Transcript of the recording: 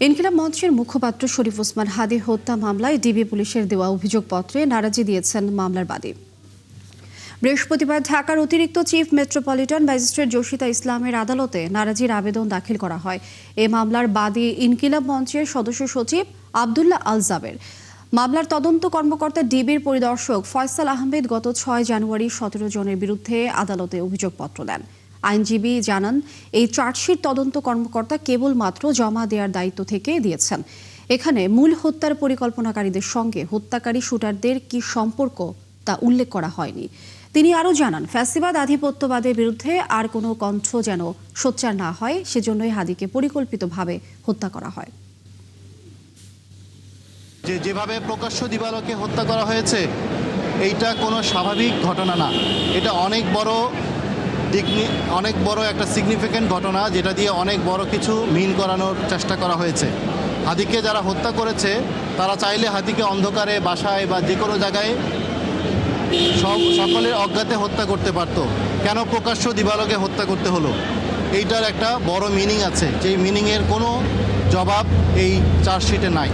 ইনকিলাব মঞ্চের মুখপাত্র শরীফ ওসমান হাদি হত্যা মামলায় ডিবি পুলিশের দেওয়া অভিযোগপত্রে নারাজি দিয়েছেন মামলার বাদী। বৃহস্পতিবার ঢাকার অতিরিক্ত চিফ মেট্রোপলিটন ম্যাজিস্ট্রেট জসিতা ইসলামের আদালতে নারাজির আবেদন দাখিল করা হয়। এ মামলার বাদী ইনকিলাব মঞ্চের সদস্য সচিব আব্দুল্লাহ আল জাবের। মামলার তদন্ত কর্মকর্তা ডিবির পরিদর্শক ফয়সাল আহমেদ গত ৬ জানুয়ারি ১৭ জনের বিরুদ্ধে আদালতে অভিযোগপত্র দেন। আইনজীবী জানান, এই চার্জশিট তদন্ত কর্মকর্তা কেবলমাত্র জমা দেওয়ার দায়িত্ব থেকে দিয়েছেন। এখানে মূল হত্যার পরিকল্পনাকারীদের সঙ্গে হত্যাকারী শুটারদের কি সম্পর্ক তা উল্লেখ করা হয়নি। তিনি আরও জানান, ফ্যাসিবাদ আধিপত্যবাদের বিরুদ্ধে আর কোনো কণ্ঠ যেন সোচ্চার না হয়, সেজন্যই হাদিকে পরিকল্পিতভাবে হত্যা করা হয়। যেভাবে প্রকাশ্য দিবালোকে হত্যা করা হয়েছে, এইটা কোনো স্বাভাবিক ঘটনা না। এটা অনেক বড় একটা সিগনিফিক্যান্ট ঘটনা, যেটা দিয়ে অনেক বড় কিছু মিন করানোর চেষ্টা করা হয়েছে। হাদিকে যারা হত্যা করেছে তারা চাইলে হাদিকে অন্ধকারে বাসায় বা যে কোনো জায়গায় সকলের অজ্ঞাতে হত্যা করতে পারত। কেন প্রকাশ্য দিবালোকে হত্যা করতে হলো? এইটার একটা বড় মিনিং আছে, যেই মিনিংয়ের কোনো জবাব এই চার্জশিটে নাই।